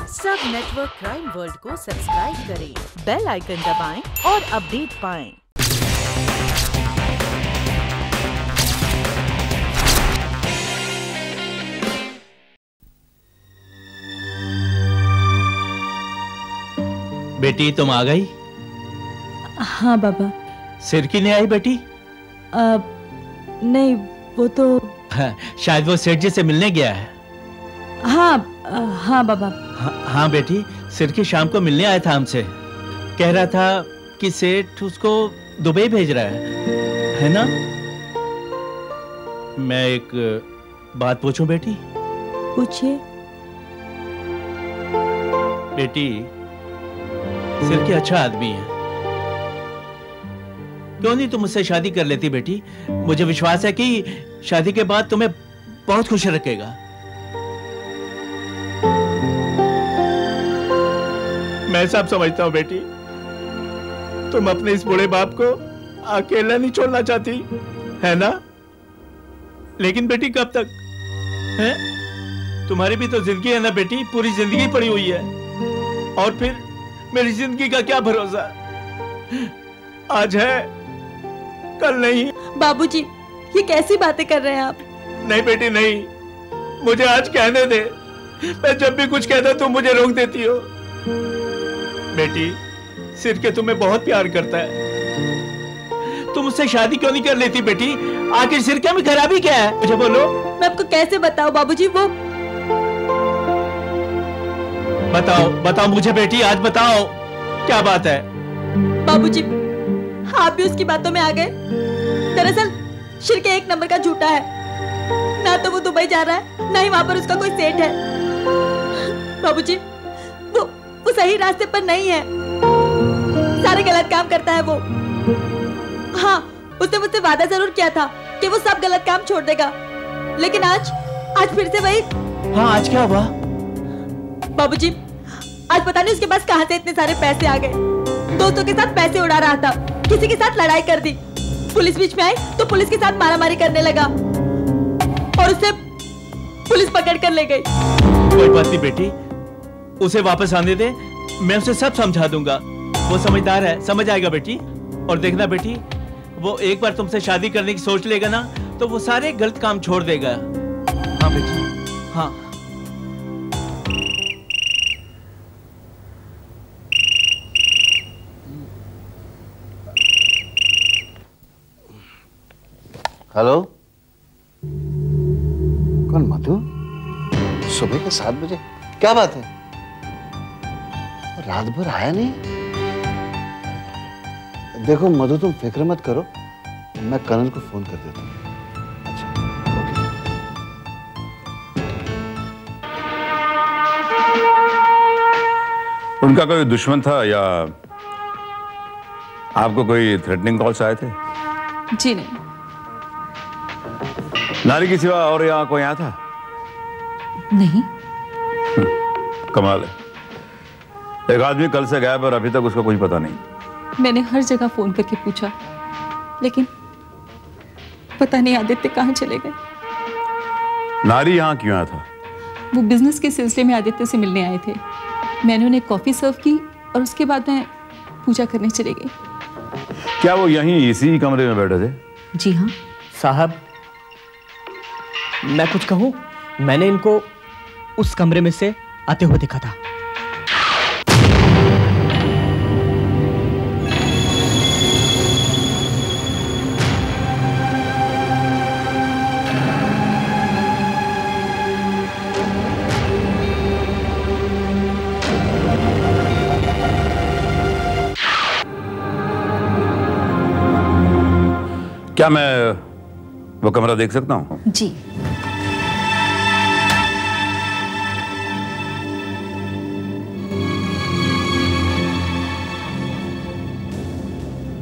सब network crime world को subscribe करें, बेल आइकन दबाएं और अपडेट पाएं। बेटी तुम आ गई? हाँ बाबा। सिरकी नहीं आई बेटी? नहीं, वो तो शायद वो सेठ जी से मिलने गया है। हाँ बाबा। हाँ बेटी, सिरकी शाम को मिलने आया था हमसे। कह रहा था कि सेठ उसको दुबई भेज रहा है ना? मैं एक बात पूछूं बेटी? पूछिए। बेटी, सिरकी अच्छा आदमी है, क्यों नहीं तुम मुझसे शादी कर लेती बेटी? मुझे विश्वास है कि शादी के बाद तुम्हें बहुत खुश रखेगा। मैं सब समझता हूं बेटी, तुम अपने इस बूढ़े बाप को अकेला नहीं छोड़ना चाहती, है ना? लेकिन बेटी कब तक है? तुम्हारी भी तो जिंदगी है ना बेटी, पूरी जिंदगी पड़ी हुई है। और फिर मेरी जिंदगी का क्या भरोसा? आज है, कल नहीं। बाबूजी, ये कैसी बातें कर रहे हैं आप? नहीं बेटी नहीं, मुझे आज कहने दे। मैं जब भी कुछ कहता तुम मुझे रोक देती हो। बेटी, सिरके तुम्हें बहुत प्यार करता है, तुम उससे शादी क्यों नहीं कर लेती बेटी? आखिर सिरके में खराबी क्या है, मुझे बोलो। मैं आपको कैसे बताऊं बाबूजी? वो बताओ मुझे बेटी, आज बताओ क्या बात है? बाबूजी, आप भी उसकी बातों में आ गए। दरअसल शिरके एक नंबर का झूठा है। ना तो वो दुबई जा रहा है, ना ही वहां पर उसका कोई सेठ है। बाबूजी, वो सही रास्ते पर नहीं है, सारे गलत काम करता है वो। हाँ, उसने मुझसे वादा जरूर किया था कि वो सब गलत काम छोड़ देगा, लेकिन आज फिर से वही। हाँ, आज क्या हुआ? बाबूजी, आज पता नहीं उसके पास कहां से इतने सारे पैसे आ गए। दोस्तों के साथ पैसे उड़ा रहा था, किसी के साथ लड़ाई कर दी, पुलिस बीच में आई तो पुलिस के साथ मारामारी करने लगा और उसे पुलिस पकड़ कर ले गई। कोई बात नहीं बेटी, उसे वापस आने दे, मैं उसे सब समझा दूंगा। वो समझदार है, समझ आएगा बेटी। और देखना बेटी, वो एक बार तुमसे शादी करने की सोच लेगा ना, तो वो सारे गलत काम छोड़ देगा। हाँ बेटी, हाँ। हेलो, कौन? मधु? सुबह के 7 बजे? क्या बात है? रात भर आया नहीं? देखो मधु, तुम फिक्र मत करो, मैं कनल को फोन कर देता हूँ। अच्छा, उनका कोई दुश्मन था या आपको कोई थ्रेटनिंग कॉल्स आए थे? जी नहीं। नारी के सिवा और यहाँ कोई आया था? नहीं। कमाल है, एक आदमी कल से गायब और अभी तक उसका कोई पता नहीं। मैंने हर जगह फोन करके पूछा, लेकिन पता नहीं आदित्य कहाँ चले गए। नारी यहाँ क्यों आया था? वो बिजनेस के सिलसिले में आदित्य से मिलने आए थे। मैंने उन्हें कॉफी सर्व की और उसके बाद मैं पूजा करने चली गई। क्या वो यहीं इसी कमरे में बैठे थे? जी हाँ। साहब, मैं कुछ कहूँ? मैंने इनको उस कमरे में से आते हुए देखा था। क्या मैं वो कमरा देख सकता हूँ? जी।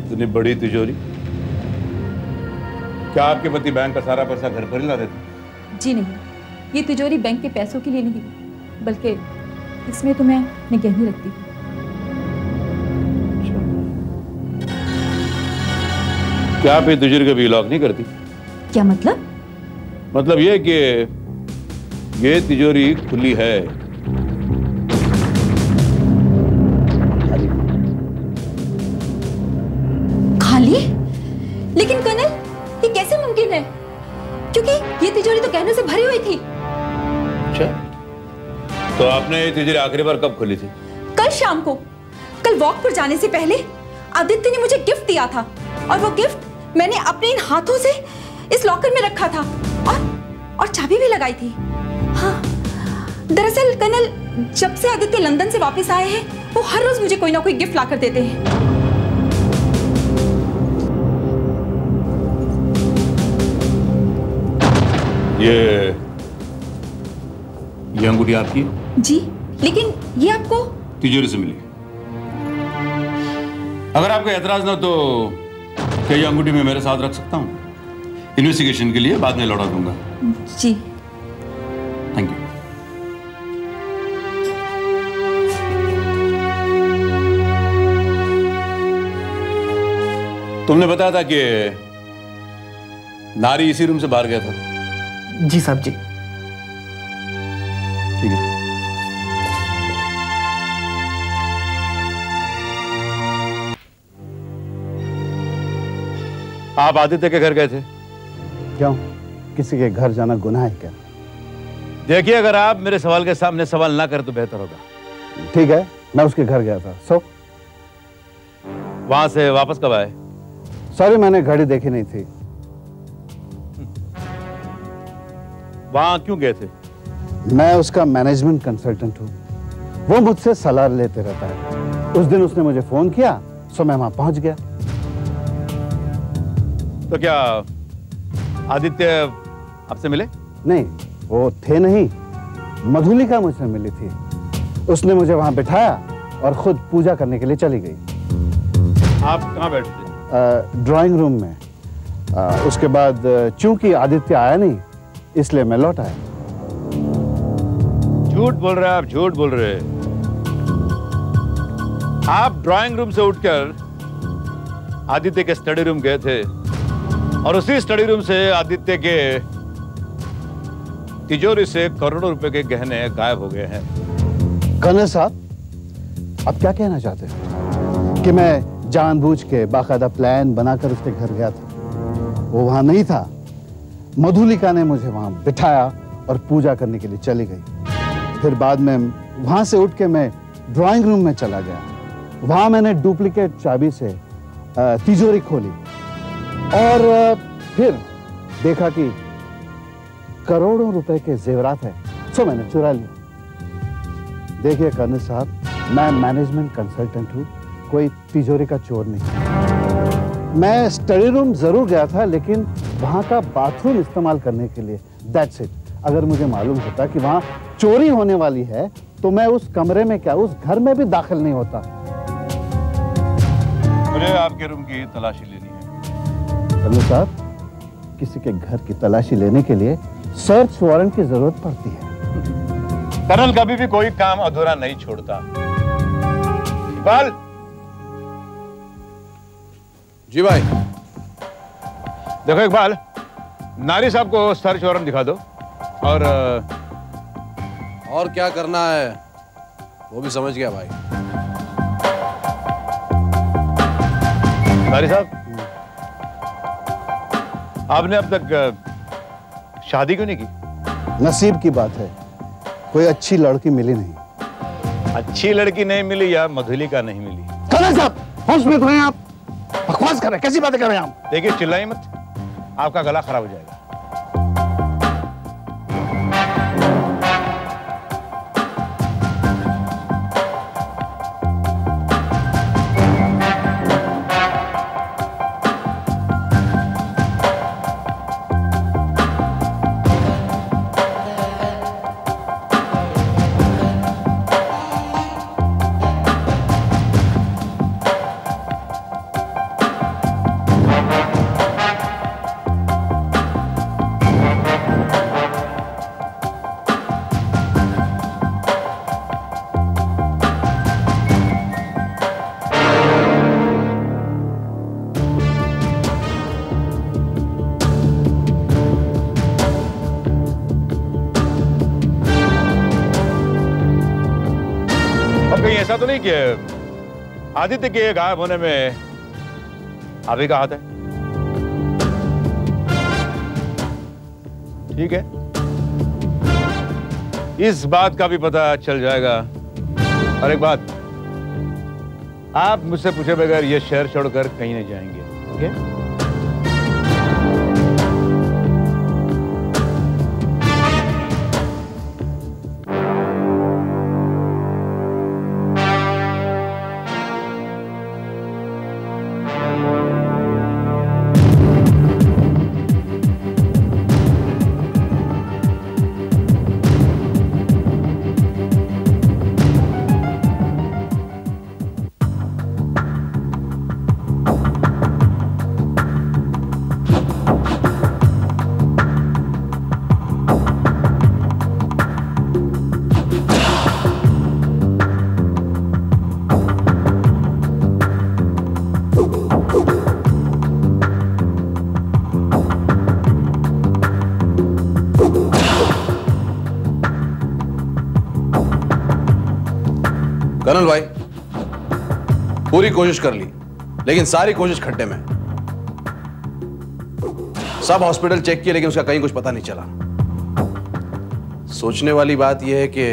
इतनी बड़ी तिजोरी, क्या आपके पति बैंक का सारा पैसा घर पर ही ला देते? जी नहीं, ये तिजोरी बैंक के पैसों के लिए नहीं, बल्कि इसमें तो मैं अपने गहने रखती हूँ। क्या आप ये तिजोरी कभी लॉक नहीं करती? क्या मतलब? मतलब ये कि ये तिजोरी खुली है। तो आपने ये तिजोरी आखिरी बार कब खोली थी? कल शाम को। कल वॉक पर जाने से पहले आदित्य ने मुझे गिफ्ट दिया था और वो गिफ्ट मैंने अपने इन हाथों से इस लॉकर में रखा था और चाबी भी लगाई थी। हाँ, दरअसल कर्नल, जब से आदित्य लंदन से वापस आए हैं वो हर रोज मुझे कोई ना कोई गिफ्ट लाकर देते हैं। ये अंगूठी आपकी? जी, लेकिन ये आपको तिजोरी से मिली। अगर आपको एतराज ना तो क्या ये अंगूठी मैं मेरे साथ रख सकता हूँ? इन्वेस्टिगेशन के लिए बाद में लौटा दूंगा। जी। Thank you. तुमने बताया था कि नारी इसी रूम से बाहर गया था। जी साहब जी। ठीक है। आप आदित्य के घर गए थे? क्यों, किसी के घर जाना गुनाह है क्या? देखिए, अगर आप मेरे सवाल के सामने सवाल ना करें तो बेहतर होगा। ठीक है, मैं उसके घर गया था। वहां से वापस कब आए? सॉरी, मैंने घड़ी देखी नहीं थी। वहां क्यों गए थे? मैं उसका मैनेजमेंट कंसल्टेंट हूँ। वो मुझसे सलाह लेते रहता है। उस दिन उसने मुझे फोन किया, सो मैं वहां पहुंच गया। तो क्या आदित्य आपसे मिले? नहीं, वो थे नहीं। मधुलिका मुझसे मिली थी। उसने मुझे वहां बिठाया और खुद पूजा करने के लिए चली गई। आप कहाँ बैठे थे? ड्राइंग रूम में। उसके बाद चूंकि आदित्य आया नहीं, इसलिए मैं लौट आया। झूठ बोल रहे हैं आप, झूठ बोल रहे हैं। आप ड्राइंग रूम से उठकर आदित्य के स्टडी रूम गए थे और उसी स्टडी रूम से आदित्य के तिजोरी से करोड़ों रुपए के गहने गायब हो गए हैं। कर्नल साहब, आप क्या कहना चाहते हैं कि मैं जानबूझ के बाकायदा प्लान बनाकर उसके घर गया था? वो वहां नहीं था। मधुलिका ने मुझे वहां बिठाया और पूजा करने के लिए चली गई। फिर बाद में वहां से उठ के मैं ड्राइंग रूम में चला गया। वहां मैंने डुप्लीकेट चाबी से तिजोरी खोली और फिर देखा कि करोड़ों रुपए के जेवरात है, सो मैंने चुरा लिए। देखिए कर्नल साहब, मैं मैनेजमेंट कंसल्टेंट हूँ, कोई तिजोरी का चोर नहीं। मैं स्टडी रूम जरूर गया था, लेकिन वहां का बाथरूम इस्तेमाल करने के लिए, दैट्स इट। अगर मुझे मालूम होता कि वहां चोरी होने वाली है तो मैं उस कमरे में क्या, उस घर में भी दाखिल नहीं होता। मुझे आपके रूम की तलाशी लेनी है। कर्नल साहब, किसी के घर की तलाशी लेने के लिए सर्च वारंट की जरूरत पड़ती है। कर्नल कभी भी कोई काम अधूरा नहीं छोड़ता। इकबाल। जी भाई। देखो इकबाल, नारी साहब को सर्च वारंट दिखा दो और क्या करना है वो भी समझ गया भाई। नारी साहब, आपने अब तक शादी क्यों नहीं की? नसीब की बात है, कोई अच्छी लड़की मिली नहीं। अच्छी लड़की नहीं मिली या मधुलिका नहीं मिली? कर्नल साहब, होश में तो हैं आप? बकवास कर रहे हैं, कैसी बातें कर रहे हैं आप? देखिए, चिल्लाइए मत, आपका गला खराब हो जाएगा। ऐसा तो नहीं कि आदित्य के गायब होने में आप ही का हाथ है? ठीक है, इस बात का भी पता चल जाएगा। और एक बात, आप मुझसे पूछे बगैर ये शहर छोड़कर कहीं नहीं जाएंगे, ओके? कर्नल भाई, पूरी कोशिश कर ली, लेकिन सारी कोशिश खड्डे में। सब हॉस्पिटल चेक किए, लेकिन उसका कहीं कुछ पता नहीं चला। सोचने वाली बात यह है कि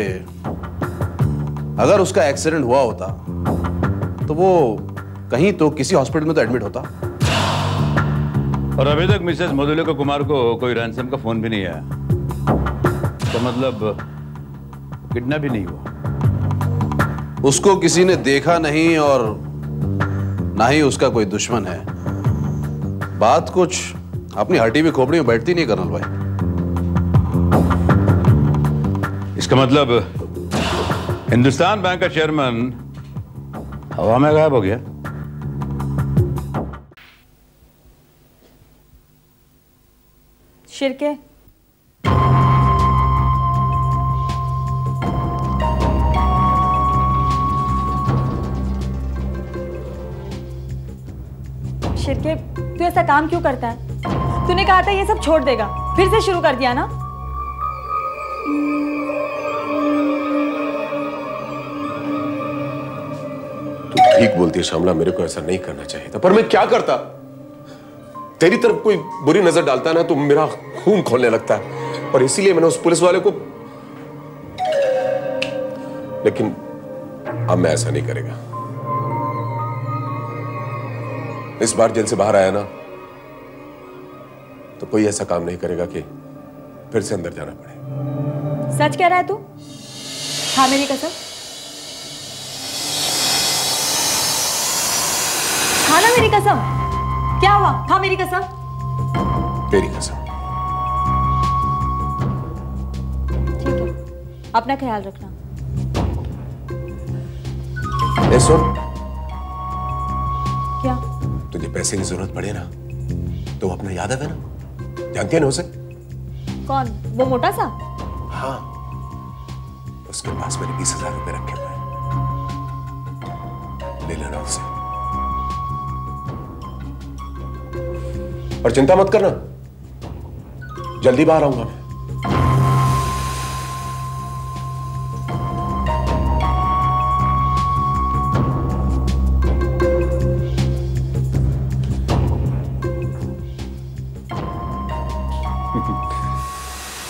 अगर उसका एक्सीडेंट हुआ होता तो वो कहीं तो किसी हॉस्पिटल में तो एडमिट होता। और अभी तक मिसेस मधुलिका कुमार को कोई रैंसम का फोन भी नहीं आया, तो मतलब किडनैप भी नहीं हुआ। उसको किसी ने देखा नहीं और ना ही उसका कोई दुश्मन है। बात कुछ अपनी हटी हुई खोपड़ी में बैठती नहीं कर्नल भाई। इसका मतलब हिंदुस्तान बैंक का चेयरमैन हवा में गायब हो गया। शिरके, शिरके, तू ऐसा काम क्यों करता है? तूने कहा था ये सब छोड़ देगा, फिर से शुरू कर दिया ना। तू ठीक बोलती है श्यामला, मेरे को ऐसा नहीं करना चाहिए था, पर मैं क्या करता? तेरी तरफ कोई बुरी नजर डालता है ना तो मेरा खून खोलने लगता है, और इसीलिए मैंने उस पुलिस वाले को। लेकिन अब मैं ऐसा नहीं करेगा। इस बार जेल से बाहर आया ना तो कोई ऐसा काम नहीं करेगा कि फिर से अंदर जाना पड़े। सच कह रहा है तू? हाँ मेरी कसम। हाँ ना मेरी कसम। क्या हुआ? हाँ मेरी कसम। तेरी कसम। ठीक है, अपना ख्याल रखना। सुन, क्या? तुझे पैसे की जरूरत पड़े ना तो अपना यादव है ना, जानती है ना उसे? कौन? वो मोटा सा? हाँ, उसके पास मैंने 20,000 रुपए रखे हुए हैं, ले लेना उससे। और चिंता मत करना, जल्दी बाहर आऊंगा मैं।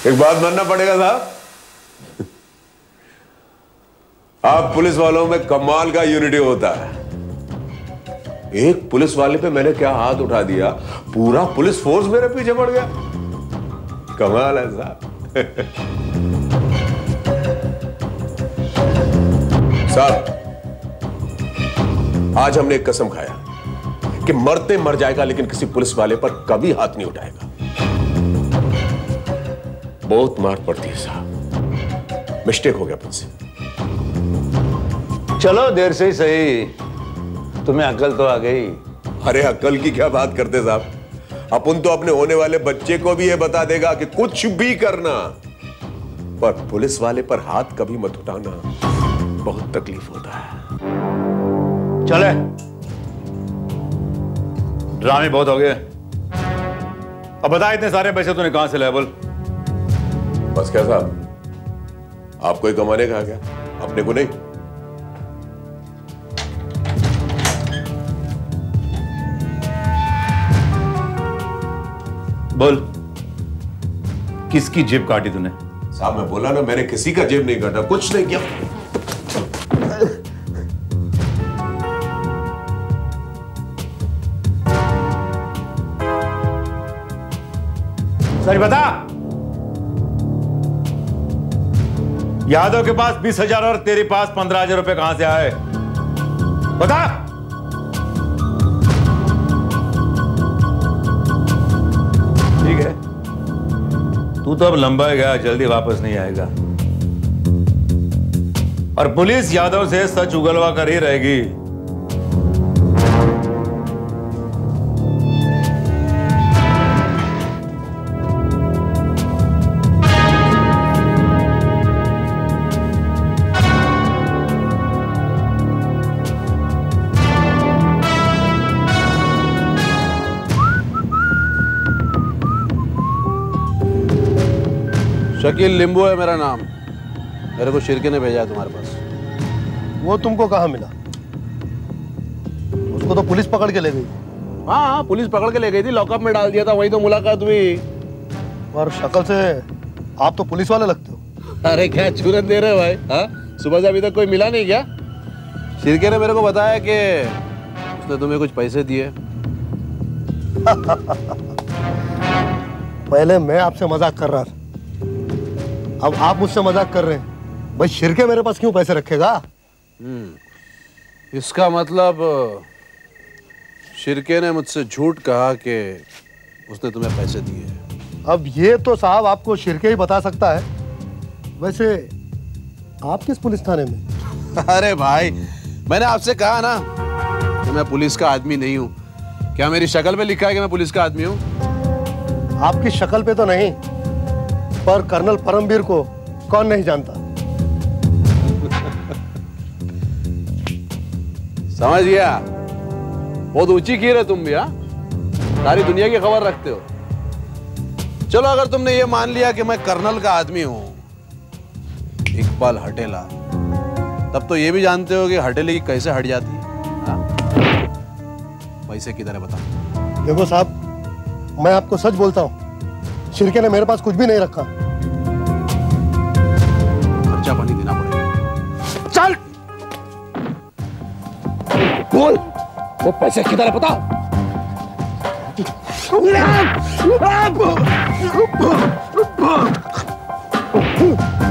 एक बात मानना पड़ेगा साहब, आप पुलिस वालों में कमाल का यूनिटी होता है। एक पुलिस वाले पे मैंने क्या हाथ उठा दिया, पूरा पुलिस फोर्स मेरे पीछे पड़ गया। कमाल है साहब। आज हमने एक कसम खाया कि मरते मर जाएगा लेकिन किसी पुलिस वाले पर कभी हाथ नहीं उठाएगा। बहुत मार पड़ती है साहब, मिस्टेक हो गया मुझसे। चलो देर से ही सही, तुम्हें अकल तो आ गई। अरे अकल की क्या बात करते साहब, अपन तो अपने होने वाले बच्चे को भी ये बता देगा कि कुछ भी करना पर पुलिस वाले पर हाथ कभी मत उठाना, बहुत तकलीफ होता है। चले, ड्रामे बहुत हो गए। अब बता, इतने सारे पैसे तूने कहां से लाए? बोल। बस क्या साहब, आपको ही कमाने का क्या, अपने को नहीं? बोल, किसकी जेब काटी तूने? साहब मैं बोला ना, मैंने किसी का जेब नहीं काटा, कुछ नहीं किया। सच बता, यादव के पास 20,000 और तेरे पास 15,000 रुपए कहां से आए? बता। ठीक है, तू तो अब लंबा गया, जल्दी वापस नहीं आएगा और पुलिस यादव से सच उगलवा कर ही रहेगी। शकील लिंबू है मेरा नाम। मेरे को शिरके ने भेजा है तुम्हारे पास। वो तुमको कहाँ मिला? उसको तो पुलिस पकड़ के ले गई। हाँ, पुलिस पकड़ के ले गई थी, लॉकअप में डाल दिया था, वही तो मुलाकात हुई। और शक्ल से आप तो पुलिस वाले लगते हो। अरे क्या चूरन दे रहे हो भाई? हाँ, सुबह से अभी तक कोई मिला नहीं क्या? शिरके ने मेरे को बताया कि उसने तुम्हें कुछ पैसे दिए। पहले मैं आपसे मजाक कर रहा था, अब आप मुझसे मजाक कर रहे हैं। भाई शिरके मेरे पास क्यों पैसे रखेगा? इसका मतलब शिरके ने मुझसे झूठ कहा कि उसने तुम्हें पैसे दिए। अब ये तो साहब आपको शिरके ही बता सकता है। वैसे आप किस पुलिस थाने में? अरे भाई, मैंने आपसे कहा ना कि मैं पुलिस का आदमी नहीं हूं। क्या मेरी शक्ल पे लिखा है कि मैं पुलिस का आदमी हूं? आपकी शक्ल पे तो नहीं, पर कर्नल परमवीर को कौन नहीं जानता। समझ गया, बहुत ऊंची खीर है तुम भी। हाँ, सारी दुनिया की खबर रखते हो। चलो, अगर तुमने ये मान लिया कि मैं कर्नल का आदमी हूं, इकबाल हटेला, तब तो ये भी जानते हो कि हटेले की कैसे हट जाती है। पैसे किधर है बता। देखो साहब, मैं आपको सच बोलता हूं, शिरके ने मेरे पास कुछ भी नहीं रखा। खर्चा पानी देना पड़ेगा। चल बोल, वो पैसे किधर है बता।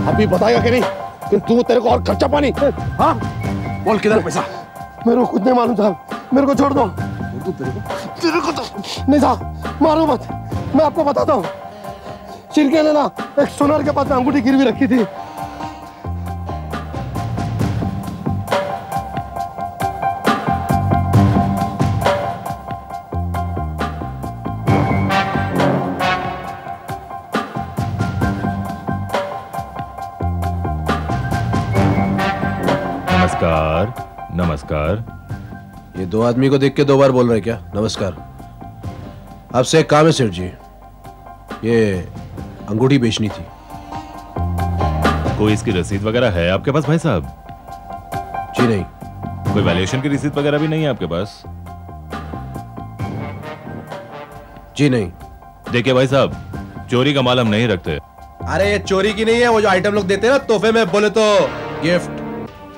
अभी बताएगा कि नहीं कि तू तेरे को और खर्चा पानी? हाँ बोल, किधर पैसा? मेरे को खुद नहीं मालूम साहब, मेरे को छोड़ दो। तेरे को तो नहीं साहब, मारो मत, मैं आपको बताता हूँ। शिरके ने ना एक सोनार के पास में अंगूठी गिरवी रखी थी। नमस्कार। नमस्कार। ये दो आदमी को देख के दो बार बोल रहे क्या? नमस्कार। आपसे एक काम है सेठ जी, ये अंगूठी बेचनी थी। कोई इसकी रसीद वगैरह है आपके पास भाई साहब? जी नहीं। कोई वैल्यूएशन की रसीद वगैरह भी नहीं है आपके पास? जी नहीं। देखिए भाई साहब, चोरी का माल हम नहीं रखते। अरे ये चोरी की नहीं है, वो जो आइटम लोग देते हैं ना तोहफे में, बोले तो गिफ्ट।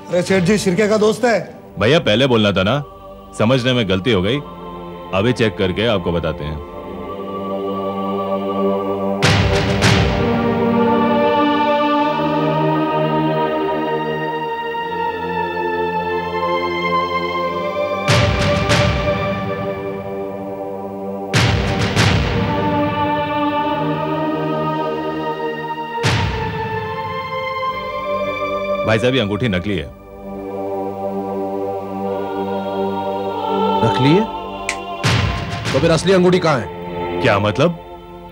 अरे सेठ जी, शिरके का दोस्त है। भैया पहले बोलना था ना, समझने में गलती हो गई। अभी चेक करके आपको बताते हैं। भाई साहब, ये अंगूठी नकली है। नकली है? तो फिर असली अंगूठी कहाँ है? क्या मतलब?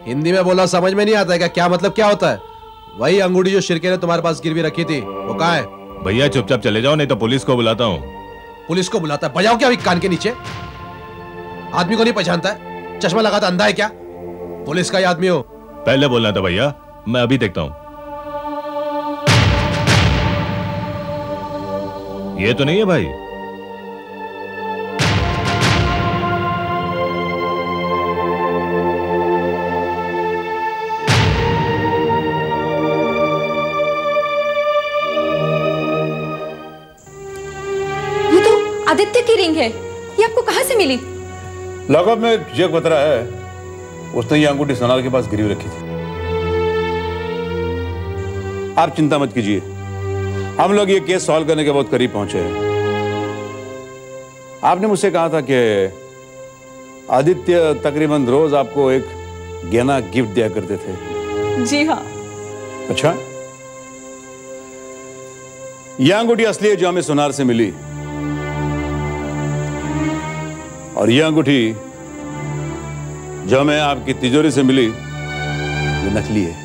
हिंदी में बोला समझ में नहीं आता है क्या? क्या मतलब क्या होता है? वही अंगूठी जो शिरके ने तुम्हारे पास गिरवी रखी थी, वो कहाँ है? भैया चुपचाप चले जाओ, नहीं तो पुलिस को बुलाता हूँ। पुलिस को बुलाता है? बजाओ क्या अभी कान के नीचे? आदमी को नहीं पहचानता है? चश्मा लगाता अंधा है क्या? पुलिस का ही आदमी हो। पहले बोलना था भैया, मैं अभी देखता हूँ। ये तो नहीं है भाई। आदित्य की रिंग है। ये आपको कहां से मिली? लॉकअप में चेक पतरा है, उसने ये अंगूठी सोनार के पास गिरवी रखी थी। आप चिंता मत कीजिए, हम लोग ये केस सॉल्व करने के बहुत करीब पहुंचे हैं। आपने मुझसे कहा था कि आदित्य तकरीबन रोज आपको एक गहना गिफ्ट दिया करते थे। जी हाँ। अच्छा, यह अंगूठी असली है जो हमें सोनार से मिली, और यह अंगूठी जो हमें आपकी तिजोरी से मिली वो नकली है।